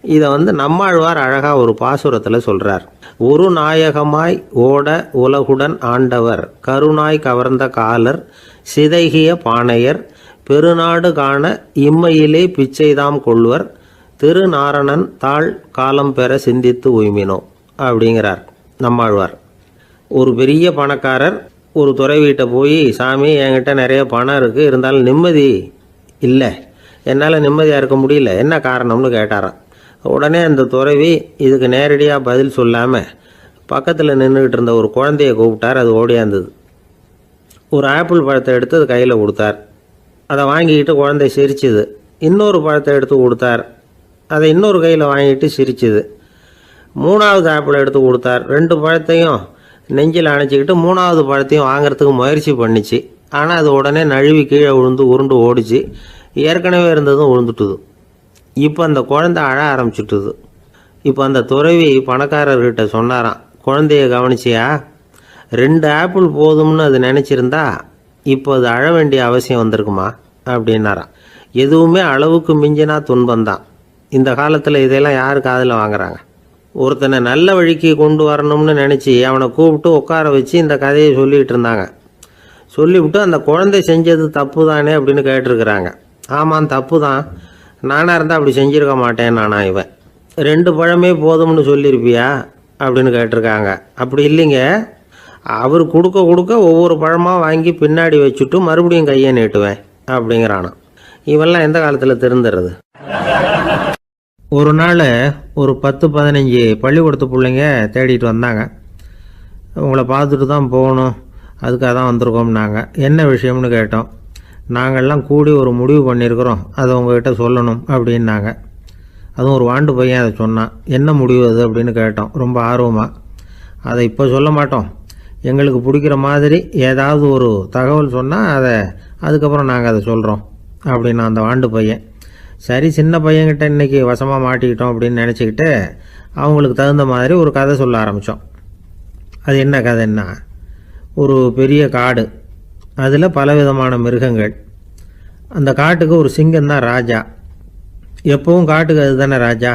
A: இதை நம்மாழ்வார் அழகாக ஒரு பாசுரத்தில் சொல்கிறார். ஒரு நாயகமாய் ஓட உலகுடன் ஆண்டவர், கருணாய் கவர்ந்த காலர், சிதைகிய பானையர், பெருநாடு காண இம்மையிலே பிச்சைதாம் கொள்வர், திருநாரணன் தாழ் காலம் பெற சிந்தித்து உய்மினோ அப்படிங்கிறார் நம்மாழ்வார். ஒரு பெரிய பணக்காரர் ஒரு துறவிகிட்ட போய், சாமி என்கிட்ட நிறைய பணம் இருக்குது, இருந்தாலும் நிம்மதி இல்லை, என்னால் நிம்மதியாக இருக்க முடியல, என்ன காரணம்னு கேட்டாராம். உடனே அந்த துறவி இதுக்கு நேரடியாக பதில் சொல்லாமல் பக்கத்தில் நின்றுக்கிட்டு இருந்த ஒரு குழந்தைய கூப்பிட்டார். அது ஓடியாந்தது. ஒரு ஆப்பிள் பழத்தை எடுத்து அது கையில் கொடுத்தார். அதை வாங்கிக்கிட்டு குழந்தை சிரிச்சுது. இன்னொரு பழத்தை எடுத்து கொடுத்தார். அதை இன்னொரு கையில் வாங்கிட்டு சிரிச்சுது. 3வது ஆப்பிள் எடுத்து கொடுத்தார். 2 பழத்தையும் நெஞ்சில் அணைச்சிக்கிட்டு 3வது பழத்தையும் வாங்கிறதுக்கு முயற்சி பண்ணிச்சு. ஆனால் அது உடனே நழுவி கீழே விழுந்து உருண்டு ஓடிச்சு. ஏற்கனவே இருந்ததும் விழுந்துட்டுது. இப்போ அந்த குழந்தை அழ ஆரம்பிச்சுட்டுது. இப்போ அந்த துறவி பணக்காரர்கிட்ட சொன்னாராம், குழந்தைய கவனிச்சியா, 2 ஆப்பிள் போதும்னு அது நினச்சிருந்தா இப்போ அது அழ வேண்டிய அவசியம் வந்திருக்குமா அப்படின்னாராம். எதுவுமே அளவுக்கு மிஞ்சினா துன்பந்தான். இந்த காலத்தில் இதெல்லாம் யார் காதில் வாங்குறாங்க? ஒருத்தனை நல்ல வழிக்கு கொண்டு வரணும்னு நினச்சி அவனை கூப்பிட்டு உட்கார வச்சு இந்த கதையை சொல்லிகிட்டு இருந்தாங்க. சொல்லிவிட்டு அந்த குழந்தை செஞ்சது தப்பு தானே அப்படின்னு கேட்டிருக்கிறாங்க. ஆமாம், தப்பு தான், நானாக இருந்தால் அப்படி செஞ்சுருக்க மாட்டேன் நானா இவன். 2 பழமே போதும்னு சொல்லியிருப்பியா அப்படின்னு கேட்டிருக்காங்க. அப்படி இல்லைங்க, அவர் கொடுக்க கொடுக்க ஒவ்வொரு பழமாக வாங்கி பின்னாடி வச்சுட்டு மறுபடியும் கையை நீட்டுவேன் அப்படிங்கிறானா. இவெல்லாம் எந்த காலத்தில் திருந்துறது? ஒரு நாள் ஒரு 10-15 பள்ளிக்கூடத்து பிள்ளைங்க தேடிட்டு வந்தாங்க. உங்களை பார்த்துட்டு தான் போகணும், அதுக்காக தான் வந்திருக்கோம்னாங்க. என்ன விஷயம்னு கேட்டோம். நாங்கள்லாம் கூடி ஒரு முடிவு பண்ணியிருக்கிறோம், அதை உங்கள்கிட்ட சொல்லணும் அப்படின்னாங்க. அதுவும் ஒரு வாண்டு பையன் அதை சொன்னான். என்ன முடிவு அது அப்படின்னு கேட்டோம் ரொம்ப ஆர்வமாக. அதை இப்போ சொல்ல மாட்டோம், எங்களுக்கு பிடிக்கிற மாதிரி ஏதாவது ஒரு தகவல் சொன்னால் அதுக்கப்புறம் நாங்கள் அதை சொல்கிறோம் அப்படின்னா அந்த வாண்டு பையன். சரி, சின்ன பையன்கிட்ட இன்றைக்கி வசமாக மாட்டிக்கிட்டோம் அப்படின்னு நினச்சிக்கிட்டு அவங்களுக்கு தகுந்த மாதிரி ஒரு கதை சொல்ல ஆரம்பித்தோம். அது என்ன கதைன்னா, ஒரு பெரிய காடு, அதில் பலவிதமான மிருகங்கள். அந்த காட்டுக்கு ஒரு சிங்கம் தான் ராஜா. எப்பவும் காட்டுக்கு அது தானே ராஜா.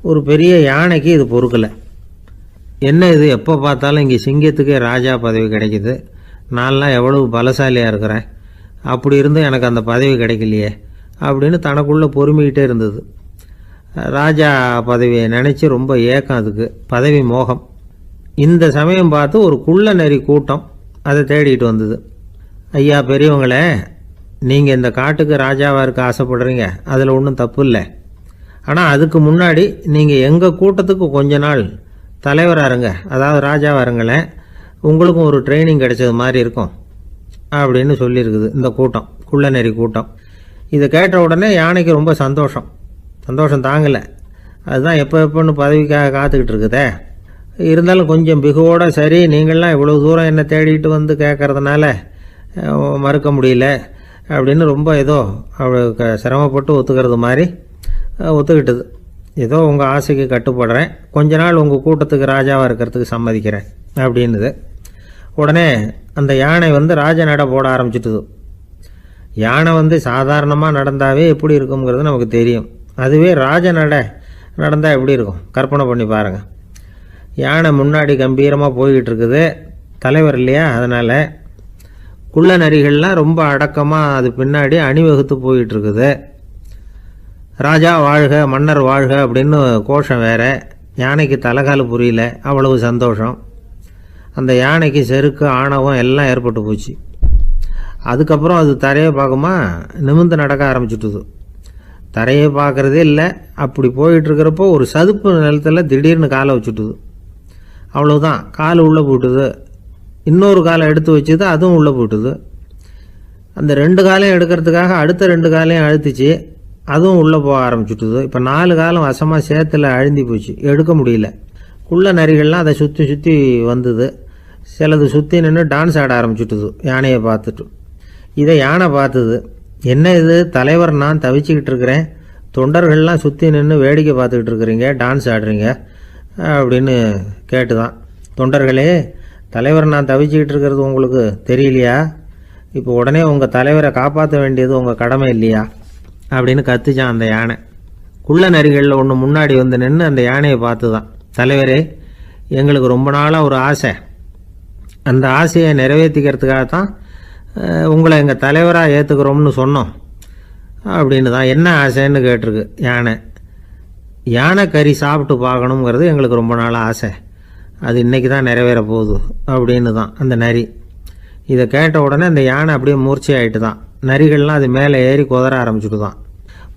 A: ஒரு பெரிய யானைக்கு இது பொறுக்கலை. என்ன இது, எப்போ பார்த்தாலும் இங்கே சிங்கத்துக்கே ராஜா பதவி கிடைக்குது, நான்லாம் எவ்வளவு பலசாலியாக இருக்கிறேன், அப்படி இருந்தும் எனக்கு அந்த பதவி கிடைக்கலையே அப்படின்னு தனக்குள்ளே பொறுமிக்கிட்டே இருந்தது. ராஜா பதவியை நினச்சி ரொம்ப ஏக்கம், அதுக்கு பதவி மோகம். இந்த சமயம் பார்த்து ஒரு குள்ள நரி கூட்டம் அதை தேடிட்டு வந்தது. ஐயா பெரியவங்களே, நீங்கள் இந்த காட்டுக்கு ராஜாவாக இருக்க ஆசைப்படுறீங்க, அதில் ஒன்றும் தப்பு இல்லை. ஆனால் அதுக்கு முன்னாடி நீங்கள் எங்கள் கூட்டத்துக்கு கொஞ்ச நாள் தலைவராக இருங்க, அதாவது ராஜாவாக இருங்களேன், உங்களுக்கும் ஒரு ட்ரைனிங் கிடைச்சது மாதிரி இருக்கும் அப்படின்னு சொல்லியிருக்குது இந்த கூட்டம், குள்ள நெறி கூட்டம். இதை கேட்ட உடனே யானைக்கு ரொம்ப சந்தோஷம் தாங்கலை. அதுதான் எப்போன்னு பதவிக்காக காத்துக்கிட்டு இருக்குதே. இருந்தாலும் கொஞ்சம் பிகுவோட, சரி நீங்கள்லாம் இவ்வளோ தூரம் என்னை தேடிட்டு வந்து கேட்கறதுனால மறுக்க முடியல அப்படின்னு ரொம்ப ஏதோ அவளுக்கு சிரமப்பட்டு ஒத்துக்கிறது மாதிரி ஒத்துக்கிட்டது. ஏதோ உங்கள் ஆசைக்கு கட்டுப்படுறேன், கொஞ்ச நாள் உங்கள் கூட்டத்துக்கு ராஜாவாக இருக்கிறதுக்கு சம்மதிக்கிறேன் அப்படின்னுது. உடனே அந்த யானை ராஜ நட போட ஆரம்பிச்சிட்டுது. யானை சாதாரணமாக நடந்தாவே எப்படி இருக்குங்கிறது நமக்கு தெரியும். அதுவே ராஜ நடந்தால் எப்படி இருக்கும் கற்பனை பண்ணி பாருங்கள். யானை முன்னாடி கம்பீரமாக போய்கிட்டு இருக்குது, தலைவர் இல்லையா, அதனால் குள்ள நரிகள்லாம் ரொம்ப அடக்கமாக அது பின்னாடி அணிவகுத்து போயிட்டு இருக்குது. ராஜா வாழ்க, மன்னர் வாழ்க அப்படின்னு கோஷம் வேற. யானைக்கு தலைகால் புரியல, அவ்வளவு சந்தோஷம். அந்த யானைக்கு செருக்கு, ஆணவம் எல்லாம் ஏற்பட்டு போச்சு. அதுக்கப்புறம் அது தரையை பார்க்குமா, நிமிர்ந்து நடக்க ஆரம்பிச்சுட்டுது. தரையை பார்க்குறதே இல்லை. அப்படி போயிட்டுருக்கிறப்போ ஒரு சதுப்பு நிலத்தில் திடீர்னு காலை வச்சுட்டுது. அவ்வளவுதான், கால் உள்ளே போட்டுது. இன்னொரு காலை எடுத்து வச்சுது, அதுவும் உள்ளே போட்டுது. அந்த 2 காலையும் எடுக்கிறதுக்காக அடுத்த 2 காலையும் அழுத்துச்சு, அதுவும் உள்ளே போக ஆரம்பிச்சுட்டுது. இப்போ 4 காலம் வசமாக சேத்துல அழுந்தி போச்சு, எடுக்க முடியல. குள்ள நரிகள்லாம் அதை சுற்றி வந்தது. சிலது சுற்றி நின்று டான்ஸ் ஆட ஆரம்பிச்சுட்டுது யானையை பார்த்துட்டு. இதை யானை பார்த்தது. என்ன இது, தலைவர் நான் தவிச்சுக்கிட்டு இருக்கிறேன், தொண்டர்கள்லாம் சுற்றி நின்று வேடிக்கை பார்த்துக்கிட்டு இருக்கிறீங்க, டான்ஸ் ஆடுறீங்க அப்படின்னு கேட்டுதான். தொண்டர்களே, தலைவர் நான் தவிச்சுக்கிட்டு இருக்கிறது உங்களுக்கு தெரியலையா? இப்போ உடனே உங்கள் தலைவரை காப்பாற்ற வேண்டியது உங்கள் கடமை இல்லையா அப்படின்னு கத்துச்சான் அந்த யானை. குள்ள நரிகளில் ஒன்று முன்னாடி நின்று அந்த யானையை பார்த்து தான், தலைவரே எங்களுக்கு ரொம்ப நாளாக ஒரு ஆசை, அந்த ஆசையை நிறைவேற்றிக்கிறதுக்காகத்தான் உங்களை எங்கள் தலைவராக ஏற்றுக்கிறோம்னு சொன்னோம் அப்படின்னு தான். என்ன ஆசைன்னு கேட்டிருக்கு யானை. யானை கறி சாப்பிட்டு பார்க்கணுங்கிறது எங்களுக்கு ரொம்ப நாளாக ஆசை, அது இன்றைக்கி தான் நிறைவேற போகுது அப்படின்னு தான் அந்த நரி. இதை கேட்ட உடனே அந்த யானை அப்படியே மூர்ச்சி ஆகிட்டு தான். நரிகள்லாம் அது மேலே ஏறி குதற ஆரம்பிச்சுட்டு தான்.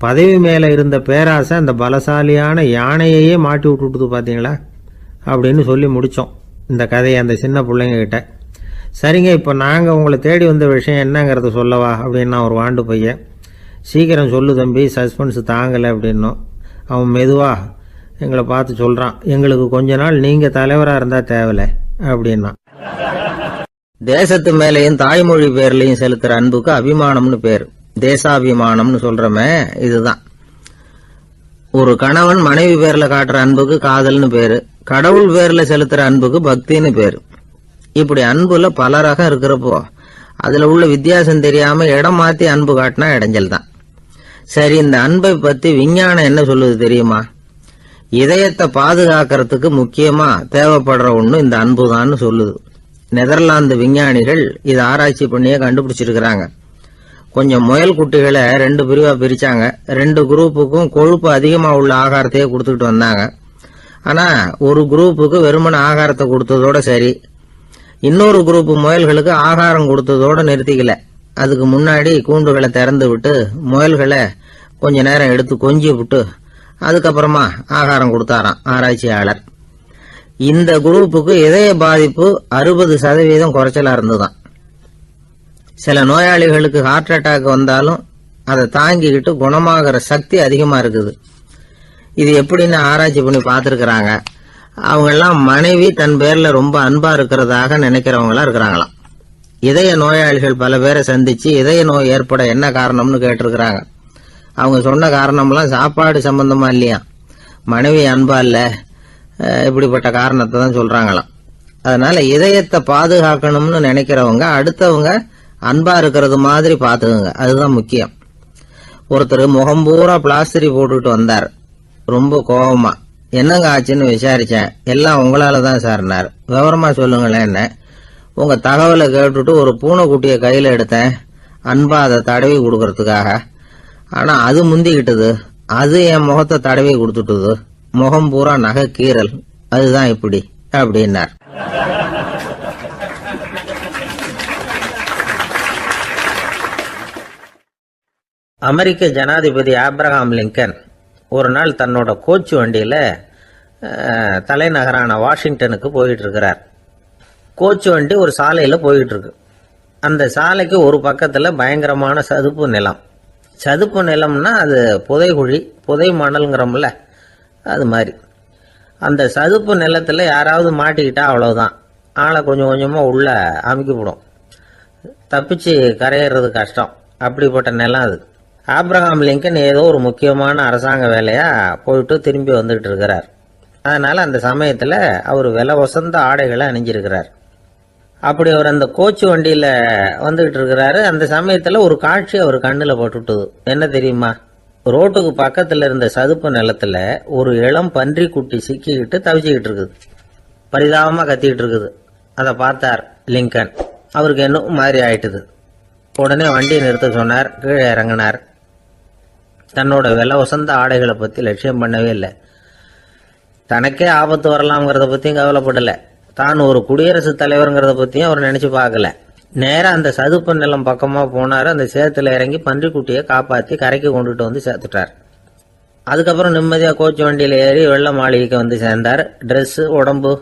A: பதவி மேலே இருந்த பேராசை அந்த பலசாலியான யானையையே மாட்டி விட்டுட்டுது பார்த்தீங்களா அப்படின்னு சொல்லி முடித்தோம் இந்த கதையை அந்த சின்ன பிள்ளைங்கக்கிட்ட. சரிங்க, இப்போ நாங்கள் உங்களை தேடி வந்த விஷயம் என்னங்கிறத சொல்லவா அப்படின்னா ஒரு வாண்டு பையன். சீக்கிரம் சொல்லு தம்பி, சஸ்பென்ஸ் தாங்கலை அப்படின்னோம். அவன் மெதுவாக எங்களை பார்த்து சொல்கிறான், எங்களுக்கு கொஞ்ச நாள் நீங்கள் தலைவராக இருந்தால் தேவலை அப்படின்னா. தேசத்து மேலேயும் தாய்மொழி பேர்லையும் செலுத்துகிற அன்புக்கு அபிமானம்னு பேர், தேசாபிமானம்னு சொல்கிறோமே இதுதான். ஒரு கணவன் மனைவி பேரில் காட்டுற அன்புக்கு காதல்னு பேர், கடவுள் பேரில் செலுத்துகிற அன்புக்கு பக்தின்னு பேர். இப்படி அன்புல பல ரகம் இருக்கிறப்போ அதில் உள்ள வித்தியாசம் தெரியாமல் இடம் மாற்றி அன்பு காட்டினா இடைஞ்சல் தான். சரி, இந்த அன்பை பற்றி விஞ்ஞானம் என்ன சொல்லுது தெரியுமா? இதயத்தை பாதுகாக்கிறதுக்கு முக்கியமா தேவைப்படுற ஒண்ணு இந்த அன்பு தான் சொல்லுது. நெதர்லாந்து விஞ்ஞானிகள் இதை ஆராய்ச்சி பண்ணியே கண்டுபிடிச்சிருக்கிறாங்க. கொஞ்சம் முயல் குட்டிகளை 2 பிரிவா பிரிச்சாங்க. 2 குரூப்புக்கும் கொழுப்பு அதிகமா உள்ள ஆகாரத்தையே கொடுத்துக்கிட்டு வந்தாங்க. ஆனா ஒரு குரூப்புக்கு வெறுமன ஆகாரத்தை கொடுத்ததோட சரி, இன்னொரு குரூப் முயல்களுக்கு ஆகாரம் கொடுத்ததோட நிறுத்திக்கல. அதுக்கு முன்னாடி கூண்டுகளை திறந்து விட்டு முயல்களை கொஞ்ச நேரம் எடுத்து கொஞ்சி விட்டு அதுக்கப்புறமா ஆகாரம் கொடுத்தாராம் ஆராய்ச்சியாளர். இந்த குரூப்புக்கு இதய பாதிப்பு 60% குறைச்சலா இருந்துதான். சில நோயாளிகளுக்கு ஹார்ட் அட்டாக் வந்தாலும் அதை தாங்கிக்கிட்டு குணமாகிற சக்தி அதிகமா இருக்குது. இது எப்படின்னு ஆராய்ச்சி பண்ணி பார்த்துருக்கிறாங்க. அவங்கெல்லாம் மனைவி தன் பேர்ல ரொம்ப அன்பா இருக்கிறதாக நினைக்கிறவங்களா இருக்கிறாங்களாம். இதய நோயாளிகள் பல பேரை சந்திச்சு இதய நோய் ஏற்பட என்ன காரணம்னு கேட்டிருக்கிறாங்க. அவங்க சொன்ன காரணம்லாம் சாப்பாடு சம்பந்தமா இல்லையா, மனைவி அன்பா இல்ல, இப்படிப்பட்ட காரணத்தை தான் சொல்றாங்களாம். அதனால இதயத்தை பாதுகாக்கணும்னு நினைக்கிறவங்க அடுத்தவங்க அன்பா இருக்கிறது மாதிரி பாத்துக்குங்க, அதுதான் முக்கியம். ஒருத்தர் முகம் பூரா பிளாஸ்டரி போட்டுட்டு வந்தார். ரொம்ப கோபமா என்னங்க ஆச்சுன்னு விசாரிச்சேன். எல்லாம் உங்களால தான் சார்னார். விவரமா சொல்லுங்களேன். என்ன உங்க தகவலை கேட்டுட்டு ஒரு பூனைக்குட்டியை கையில எடுத்தேன், அன்பா அதை தடவி கொடுக்கறதுக்காக. ஆனா அது முந்திக்கிட்டது. அது என் முகத்தை தடவி கொடுத்துட்டுது. முகம் பூரா நகை கீறல். அதுதான் இப்படி அப்படின்னார். அமெரிக்க ஜனாதிபதி ஆப்ரஹாம் லிங்கன் ஒரு நாள் தன்னோட கோச்சு வண்டியில தலைநகரான வாஷிங்டனுக்கு போயிட்டு இருக்கிறார். கோச்சு வண்டி ஒரு சாலையில போயிட்டு இருக்கு. அந்த சாலைக்கு ஒரு பக்கத்துல பயங்கரமான சதுப்பு நிலம். சதுப்பு நிலம்னா அது புதைகுழி, புதை மணல்ங்கிறோம்ல, அது மாதிரி. அந்த சதுப்பு நிலத்துல யாராவது மாட்டிக்கிட்டா அவ்வளவுதான், ஆளை கொஞ்சம் கொஞ்சமா உள்ள அமுக்கிவிடும். தப்பிச்சு கரையேறது கஷ்டம். அப்படிப்பட்ட நிலம் அது. ஆப்ரஹாம் லிங்கன் ஏதோ ஒரு முக்கியமான அரசாங்க வேலையா போயிட்டு திரும்பி வந்துகிட்டு இருக்கிறார். அதனால அந்த சமயத்துல அவர் விலை வசந்த ஆடைகளை அணிஞ்சிருக்கிறார். அப்படி அவர் அந்த கோச்சு வண்டியில வந்துகிட்டு இருக்கிறாரு. அந்த சமயத்துல ஒரு காட்சி அவர் கண்ணுல பட்டுட்டுது. என்ன தெரியுமா? ரோட்டுக்கு பக்கத்துல இருந்த சதுப்பு நிலத்துல ஒரு இளம் பன்றி குட்டி சிக்கிக்கிட்டு தவிச்சுக்கிட்டு இருக்குது. பரிதாபமா கத்திக்கிட்டு இருக்குது. அதை பார்த்தார் லிங்கன். அவருக்கு என்ன மாதிரி ஆயிட்டுது. உடனே வண்டியை நிறுத்த சொன்னார். கீழே இறங்கினார். தன்னோட விலை வசந்த ஆடைகளை பத்தி லட்சியம் பண்ணவே இல்லை. தனக்கே ஆபத்து வரலாம்ங்கிறத பத்தியும் கவலைப்படல. தான் ஒரு குடியரசுத் தலைவருங்கிறத பத்தியும் அவர் நினைச்சு பார்க்கல. நேரா அந்த சதுப்பு நிலம் பக்கமா போனாரு. அந்த சேத்துல இறங்கி பன்றிக்குட்டியை காப்பாத்தி கரைக்கு கொண்டுட்டு வந்து சேர்த்துட்டார். அதுக்கப்புறம் நிம்மதியா கோச்சு வண்டியில ஏறி வெள்ள மாளிகைக்கு வந்து சேர்ந்தார். ட்ரெஸ், உடம்பு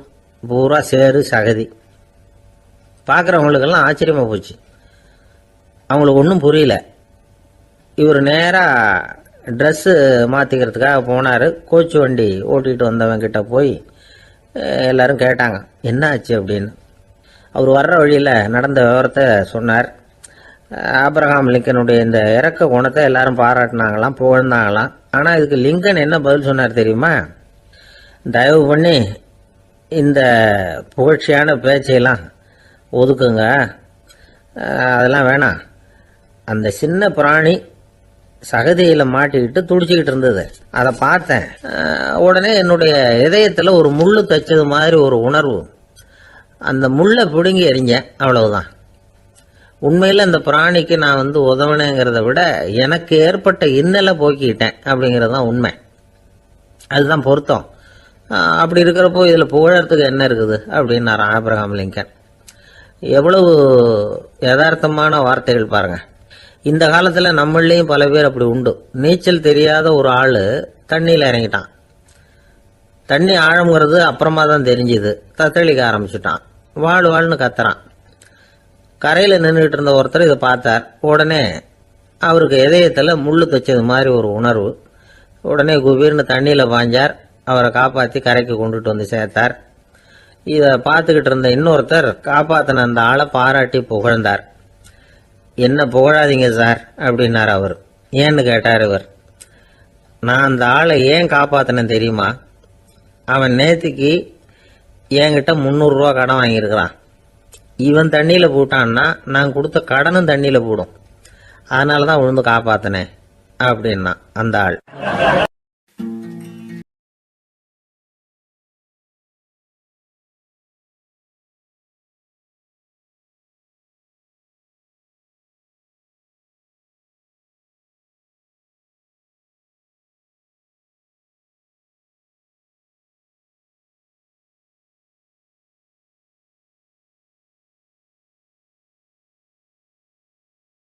A: பூரா சேறு சகதி. பாக்குறவங்களுக்கெல்லாம் ஆச்சரியமா போச்சு. அவங்களுக்கு ஒன்றும் புரியல. இவர் நேரா ட்ரெஸ் மாத்திக்கிறதுக்காக போனாரு. கோச்சு வண்டி ஓட்டிட்டு வந்தவன் கிட்ட போய் எல்லாரும் கேட்டாங்க என்ன ஆச்சு அப்படின்னு. அவர் வர்ற வழியில நடந்த விவரத்தை சொன்னார். ஆப்ரஹாம் லிங்கனுடைய இந்த இறக்க குணத்தை எல்லாரும் பாராட்டினாங்களாம், புகழ்ந்தாங்களாம். ஆனா இதுக்கு லிங்கன் என்ன பதில் சொன்னார் தெரியுமா? தயவு பண்ணி இந்த புகழ்ச்சியான பேச்சையெல்லாம் ஒதுக்குங்க, அதெல்லாம் வேணாம். அந்த சின்ன பிராணி சகதியில மாட்டிக்கிட்டு துடிச்சுக்கிட்டு இருந்தது, அதை பார்த்தேன். உடனே என்னுடைய இதயத்துல ஒரு முள்ளு தைச்சது மாதிரி ஒரு உணர்வு. அந்த முள்ளை பிடுங்கி எறிஞ்சேன், அவ்வளவுதான். உண்மையில அந்த பிராணிக்கு நான் உதவினேங்கிறத விட எனக்கு ஏற்பட்ட இன்னலை போக்கிட்டேன் அப்படிங்கிறது தான் உண்மை. அதுதான் பொருத்தம். அப்படி இருக்கிறப்போ இதுல புகழறதுக்கு என்ன இருக்குது அப்படின்னாரு ஆப்ரஹாம் லிங்கன். எவ்வளவு யதார்த்தமான வார்த்தைகள் பாருங்க. இந்த காலத்துல நம்மளையும் பல பேர் அப்படி உண்டு. நீச்சல் தெரியாத ஒரு ஆளு தண்ணியில இறங்கிட்டான். தண்ணி ஆழம்ங்கிறது அப்புறமா தான் தெரிஞ்சுது. தத்தளிக்க ஆரம்பிச்சுட்டான். வாழ்னு கத்துறான். கரையில நின்றுட்டு இருந்த ஒருத்தர் இதை பார்த்தார். உடனே அவருக்கு இதயத்துல முள்ளு தைச்சது மாதிரி ஒரு உணர்வு. உடனே குபீர்னு தண்ணியில பாஞ்சார். அவரை காப்பாத்தி கரைக்கு கொண்டுட்டு வந்து சேர்த்தார். இத பார்த்துக்கிட்டு இருந்த இன்னொருத்தர் காப்பாத்தின அந்த ஆளை பாராட்டி புகழ்ந்தார். என்ன புகழாதீங்க சார் அப்படின்னார் அவர். ஏன்னு கேட்டார் இவர். நான் அந்த ஆளை ஏன் காப்பாத்தினேன் தெரியுமா? அவன் நேத்திக்கு என்கிட்ட 300 ரூபா கடன் வாங்கியிருக்கிறான். இவன் தண்ணியில போட்டான்னா நான் கொடுத்த கடனும் தண்ணியில போடும். அதனாலதான் விழுந்து காப்பாத்தினேன் அப்படின்னா அந்த ஆள்.